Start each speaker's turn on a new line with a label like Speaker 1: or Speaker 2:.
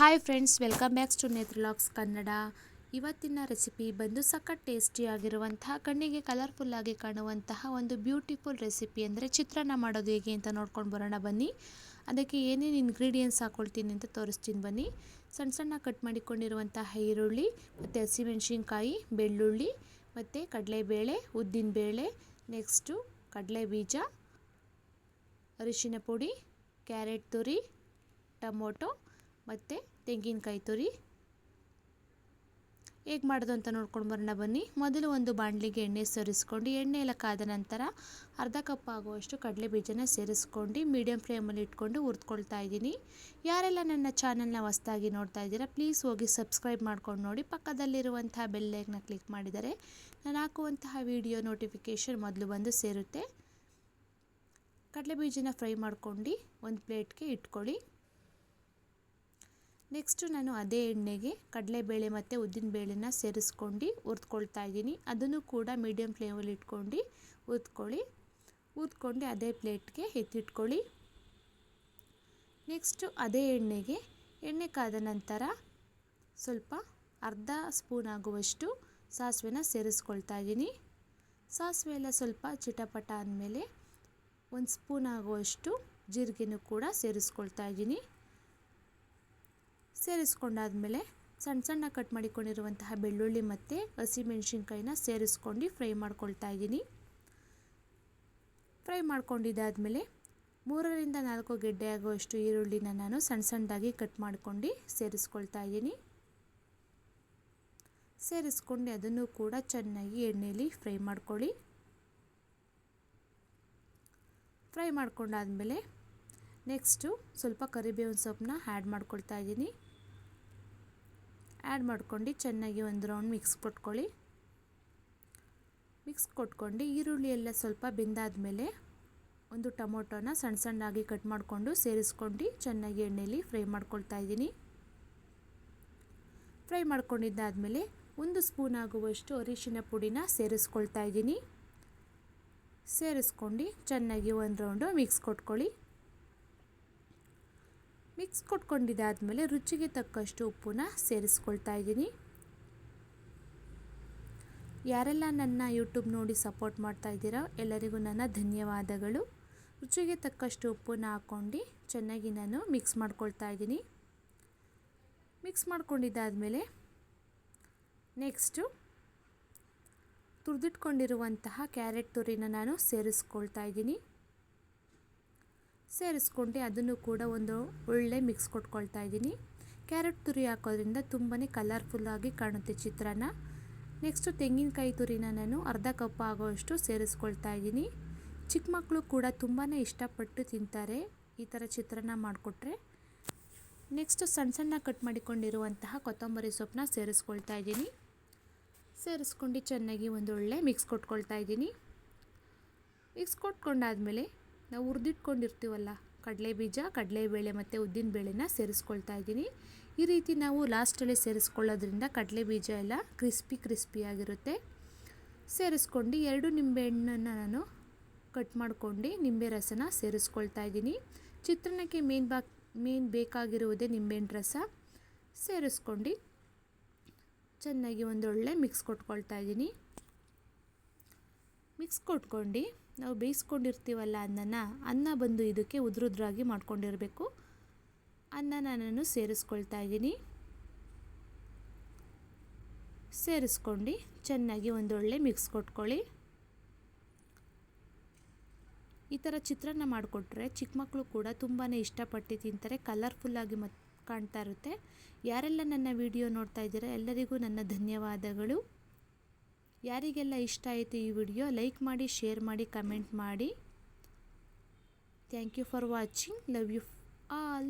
Speaker 1: Hi friends, welcome backs to ನೇತ್ರಾಲಾಕ್ಸ್ ಕನ್ನಡ. ಇವತ್ತಿನ recipe ಬಂದು ಸಖತ್ ಟೇಸ್ಟಿಯಾಗಿರುವಂತಹ, ಕಣ್ಣಿಗೆ ಕಲರ್ಫುಲ್ಲಾಗಿ ಕಾಣುವಂತಹ ಒಂದು ಬ್ಯೂಟಿಫುಲ್ ರೆಸಿಪಿ ಅಂದರೆ ಚಿತ್ರಾನ್ನ ಮಾಡೋದು ಹೇಗೆ ಅಂತ ನೋಡ್ಕೊಂಡು ಬರೋಣ ಬನ್ನಿ. ಅದಕ್ಕೆ ಏನೇನು ಇಂಗ್ರೀಡಿಯೆಂಟ್ಸ್ ಹಾಕ್ಕೊಳ್ತೀನಿ ಅಂತ ತೋರಿಸ್ತೀನಿ ಬನ್ನಿ. ಸಣ್ಣ ಸಣ್ಣ ಕಟ್ ಮಾಡಿಕೊಂಡಿರುವಂತಹ ಈರುಳ್ಳಿ ಮತ್ತು ಹಸಿಮೆಣಸಿನ್ಕಾಯಿ, ಬೆಳ್ಳುಳ್ಳಿ ಮತ್ತು ಕಡಲೆಬೇಳೆ, ಉದ್ದಿನಬೇಳೆ, ನೆಕ್ಸ್ಟು ಕಡಲೆ ಬೀಜ, ಅರಿಶಿನ ಪುಡಿ, ಕ್ಯಾರೆಟ್ ತುರಿ, ಟೊಮೊಟೊ ಮತ್ತು ತೆಂಗಿನಕಾಯಿ ತುರಿ. ಹೇಗೆ ಮಾಡೋದು ಅಂತ ನೋಡ್ಕೊಂಡು ಬರೋಣ ಬನ್ನಿ. ಮೊದಲು ಒಂದು ಬಾಣಲಿಗೆ ಎಣ್ಣೆ ಸೇರಿಸ್ಕೊಂಡು, ಎಣ್ಣೆ ಎಲ್ಲ ಕಾದ ನಂತರ ಅರ್ಧ ಕಪ್ ಆಗುವಷ್ಟು ಕಡಲೆ ಬೀಜನ ಸೇರಿಸ್ಕೊಂಡು ಮೀಡಿಯಮ್ ಫ್ಲೇಮಲ್ಲಿ ಇಟ್ಕೊಂಡು ಹುರಿದ್ಕೊಳ್ತಾ ಇದ್ದೀನಿ. ಯಾರೆಲ್ಲ ನನ್ನ ಚಾನಲ್ನ ಹೊಸದಾಗಿ ನೋಡ್ತಾ ಇದ್ದೀರಾ ಪ್ಲೀಸ್ ಹೋಗಿ ಸಬ್ಸ್ಕ್ರೈಬ್ ಮಾಡ್ಕೊಂಡು ನೋಡಿ. ಪಕ್ಕದಲ್ಲಿರುವಂತಹ ಬೆಲ್ ಐಕನ್ನ ಕ್ಲಿಕ್ ಮಾಡಿದರೆ ನಾನು ಹಾಕುವಂತಹ ವಿಡಿಯೋ ನೋಟಿಫಿಕೇಷನ್ ಮೊದಲು ಬಂದು ಸೇರುತ್ತೆ. ಕಡಲೆ ಬೀಜನ ಫ್ರೈ ಮಾಡ್ಕೊಂಡು ಒಂದು ಪ್ಲೇಟ್ಗೆ ಇಟ್ಕೊಳ್ಳಿ. ನೆಕ್ಸ್ಟು ನಾನು ಅದೇ ಎಣ್ಣೆಗೆ ಕಡಲೆಬೇಳೆ ಮತ್ತು ಉದ್ದಿನಬೇಳೆನ ಸೇರಿಸ್ಕೊಂಡು ಹುರಿದ್ಕೊಳ್ತಾ ಇದ್ದೀನಿ. ಅದನ್ನು ಕೂಡ ಮೀಡಿಯಮ್ ಫ್ಲೇಮಲ್ಲಿ ಇಟ್ಕೊಂಡು ಹುರಿದ್ಕೊಂಡು ಅದೇ ಪ್ಲೇಟ್ಗೆ ಎತ್ತಿಟ್ಕೊಳ್ಳಿ. ನೆಕ್ಸ್ಟು ಅದೇ ಎಣ್ಣೆ ಕಾದ ನಂತರ ಸ್ವಲ್ಪ ಅರ್ಧ ಸ್ಪೂನ್ ಆಗುವಷ್ಟು ಸಾಸಿವೆನ ಸೇರಿಸ್ಕೊಳ್ತಾ ಇದ್ದೀನಿ. ಸಾಸಿವೆ ಎಲ್ಲ ಸ್ವಲ್ಪ ಚಿಟಪಟ ಅಂದಮೇಲೆ 1 ಸ್ಪೂನ್ ಆಗುವಷ್ಟು ಜೀರಿಗೆನೂ ಕೂಡ ಸೇರಿಸ್ಕೊಳ್ತಾ ಇದ್ದೀನಿ. ಸೇರಿಸ್ಕೊಂಡಾದಮೇಲೆ ಸಣ್ಣ ಕಟ್ ಮಾಡಿಕೊಂಡಿರುವಂತಹ ಬೆಳ್ಳುಳ್ಳಿ ಮತ್ತು ಹಸಿಮೆಣಸಿನ್ಕಾಯಿನ ಸೇರಿಸ್ಕೊಂಡು ಫ್ರೈ ಮಾಡ್ಕೊಳ್ತಾ ಇದ್ದೀನಿ. ಫ್ರೈ ಮಾಡ್ಕೊಂಡಿದ್ದಾದಮೇಲೆ 3ರಿಂದ 4 ಗೆಡ್ಡೆ ಆಗುವಷ್ಟು ಈರುಳ್ಳಿನ ನಾನು ಸಣ್ಣದಾಗಿ ಕಟ್ ಮಾಡ್ಕೊಂಡು ಸೇರಿಸ್ಕೊಳ್ತಾ ಇದ್ದೀನಿ. ಸೇರಿಸ್ಕೊಂಡು ಅದನ್ನು ಕೂಡ ಚೆನ್ನಾಗಿ ಎಣ್ಣೆಯಲ್ಲಿ ಫ್ರೈ ಮಾಡ್ಕೊಳ್ಳಿ. ಫ್ರೈ ಮಾಡ್ಕೊಂಡಾದಮೇಲೆ ನೆಕ್ಸ್ಟು ಸ್ವಲ್ಪ ಕರಿಬೇವಿನ ಸೊಪ್ಪನ್ನ ಆ್ಯಡ್ ಮಾಡ್ಕೊಳ್ತಾ ಇದ್ದೀನಿ. ಆ್ಯಡ್ ಮಾಡ್ಕೊಂಡು ಚೆನ್ನಾಗಿ ಒಂದು ರೌಂಡ್ ಮಿಕ್ಸ್ ಕೊಟ್ಕೊಂಡು ಈರುಳ್ಳಿ ಎಲ್ಲ ಸ್ವಲ್ಪ ಬೆಂದಾದಮೇಲೆ ಒಂದು ಟೊಮೊಟೊನ ಸಣ್ಣದಾಗಿ ಕಟ್ ಮಾಡಿಕೊಂಡು ಸೇರಿಸ್ಕೊಂಡು ಚೆನ್ನಾಗಿ ಎಣ್ಣೆಯಲ್ಲಿ ಫ್ರೈ ಮಾಡ್ಕೊಳ್ತಾ ಇದ್ದೀನಿ. ಫ್ರೈ ಮಾಡ್ಕೊಂಡಿದ್ದಾದಮೇಲೆ 1 ಸ್ಪೂನ್ ಆಗುವಷ್ಟು ಅರಿಶಿನ ಪುಡಿನ ಸೇರಿಸ್ಕೊಳ್ತಾ ಇದ್ದೀನಿ. ಸೇರಿಸ್ಕೊಂಡು ಚೆನ್ನಾಗಿ ಒಂದು ರೌಂಡು ಮಿಕ್ಸ್ ಕೊಟ್ಕೊಂಡಿದ್ದಾದಮೇಲೆ ರುಚಿಗೆ ತಕ್ಕಷ್ಟು ಉಪ್ಪನ್ನ ಸೇರಿಸ್ಕೊಳ್ತಾ ಇದ್ದೀನಿ. ಯಾರೆಲ್ಲ ನನ್ನ ಯೂಟ್ಯೂಬ್ ನೋಡಿ ಸಪೋರ್ಟ್ ಮಾಡ್ತಾ ಇದ್ದೀರಾ ಎಲ್ಲರಿಗೂ ನನ್ನ ಧನ್ಯವಾದಗಳು. ರುಚಿಗೆ ತಕ್ಕಷ್ಟು ಉಪ್ಪನ್ನ ಹಾಕ್ಕೊಂಡು ಚೆನ್ನಾಗಿ ನಾನು ಮಿಕ್ಸ್ ಮಾಡ್ಕೊಳ್ತಾ ಇದ್ದೀನಿ. ಮಿಕ್ಸ್ ಮಾಡ್ಕೊಂಡಿದ್ದಾದಮೇಲೆ ನೆಕ್ಸ್ಟು ತುರಿದಿಟ್ಕೊಂಡಿರುವಂತಹ ಕ್ಯಾರೆಟ್ ತುರಿನ ನಾನು ಸೇರಿಸ್ಕೊಳ್ತಾ ಇದ್ದೀನಿ. ಸೇರಿಸ್ಕೊಂಡು ಅದನ್ನು ಕೂಡ ಒಂದು ಒಳ್ಳೆ ಮಿಕ್ಸ್ ಕೊಟ್ಕೊಳ್ತಾ ಇದ್ದೀನಿ. ಕ್ಯಾರೆಟ್ ತುರಿ ಹಾಕೋದ್ರಿಂದ ತುಂಬಾ ಕಲರ್ಫುಲ್ಲಾಗಿ ಕಾಣುತ್ತೆ ಚಿತ್ರಾನ್ನ. ನೆಕ್ಸ್ಟು ತೆಂಗಿನಕಾಯಿ ತುರಿನ ನಾನು ಅರ್ಧ ಕಪ್ ಆಗೋಷ್ಟು ಸೇರಿಸ್ಕೊಳ್ತಾ ಇದ್ದೀನಿ. ಚಿಕ್ಕ ಮಕ್ಕಳು ಕೂಡ ತುಂಬಾ ಇಷ್ಟಪಟ್ಟು ತಿಂತಾರೆ ಈ ಥರ ಚಿತ್ರಾನ್ನ ಮಾಡಿಕೊಟ್ರೆ. ನೆಕ್ಸ್ಟು ಸಣ್ಣ ಕಟ್ ಮಾಡಿಕೊಂಡಿರುವಂತಹ ಕೊತ್ತಂಬರಿ ಸೊಪ್ಪನ್ನ ಸೇರಿಸ್ಕೊಳ್ತಾ ಇದ್ದೀನಿ. ಸೇರಿಸ್ಕೊಂಡು ಚೆನ್ನಾಗಿ ಒಂದು ಒಳ್ಳೆ ಮಿಕ್ಸ್ ಕೊಟ್ಕೊಳ್ತಾ ಇದ್ದೀನಿ. ಮಿಕ್ಸ್ ಕೊಟ್ಕೊಂಡಾದಮೇಲೆ ನಾವು ಹುರಿದಿಟ್ಕೊಂಡಿರ್ತೀವಲ್ಲ ಕಡಲೆ ಬೀಜ, ಕಡಲೆಬೇಳೆ ಮತ್ತು ಉದ್ದಿನಬೇಳೆನ ಸೇರಿಸ್ಕೊಳ್ತಾ ಇದ್ದೀನಿ. ಈ ರೀತಿ ನಾವು ಲಾಸ್ಟಲ್ಲಿ ಸೇರಿಸ್ಕೊಳ್ಳೋದ್ರಿಂದ ಕಡಲೆ ಬೀಜ ಎಲ್ಲ ಕ್ರಿಸ್ಪಿಯಾಗಿರುತ್ತೆ. ಸೇರಿಸ್ಕೊಂಡು 2 ನಿಂಬೆಹಣ್ಣನ್ನು ನಾನು ಕಟ್ ಮಾಡ್ಕೊಂಡು ನಿಂಬೆ ರಸನ ಸೇರಿಸ್ಕೊಳ್ತಾ ಇದ್ದೀನಿ. ಚಿತ್ರಾನ್ನಕ್ಕೆ ಮೇನ್ ಬೇಕಾಗಿರುವುದೇ ನಿಂಬೆಹಣ್ಣು ರಸ. ಸೇರಿಸ್ಕೊಂಡು ಚೆನ್ನಾಗಿ ಒಂದೊಳ್ಳೆ ಮಿಕ್ಸ್ ಕೊಟ್ಕೊಳ್ತಾ ಇದ್ದೀನಿ. ಮಿಕ್ಸ್ ಕೊಟ್ಕೊಂಡು ನಾವು ಬೇಯಿಸ್ಕೊಂಡಿರ್ತೀವಲ್ಲ ಅನ್ನ ಬಂದು ಇದಕ್ಕೆ ಉದ್ರಾಗಿ ಮಾಡ್ಕೊಂಡಿರಬೇಕು. ಅನ್ನನ ನಾನು ಸೇರಿಸ್ಕೊಳ್ತಾ ಇದ್ದೀನಿ. ಸೇರಿಸ್ಕೊಂಡು ಚೆನ್ನಾಗಿ ಒಂದೊಳ್ಳೆ ಮಿಕ್ಸ್ ಕೊಟ್ಕೊಳ್ಳಿ. ಈ ಥರ ಚಿತ್ರಾನ್ನ ಮಾಡಿಕೊಟ್ರೆ ಚಿಕ್ಕ ಮಕ್ಕಳು ಕೂಡ ತುಂಬಾ ಇಷ್ಟಪಟ್ಟು ತಿಂತಾರೆ. ಕಲರ್ಫುಲ್ಲಾಗಿ ಕಾಣ್ತಾ ಇರುತ್ತೆ. ಯಾರೆಲ್ಲ ನನ್ನ ವಿಡಿಯೋ ನೋಡ್ತಾ ಇದ್ದೀರಾ ಎಲ್ಲರಿಗೂ ನನ್ನ ಧನ್ಯವಾದಗಳು. ಯಾರಿಗೆಲ್ಲ ಇಷ್ಟ ಆಯಿತು ಈ ವಿಡಿಯೋ ಲೈಕ್ ಮಾಡಿ, ಶೇರ್ ಮಾಡಿ, ಕಮೆಂಟ್ ಮಾಡಿ. Thank you for watching. Love you all.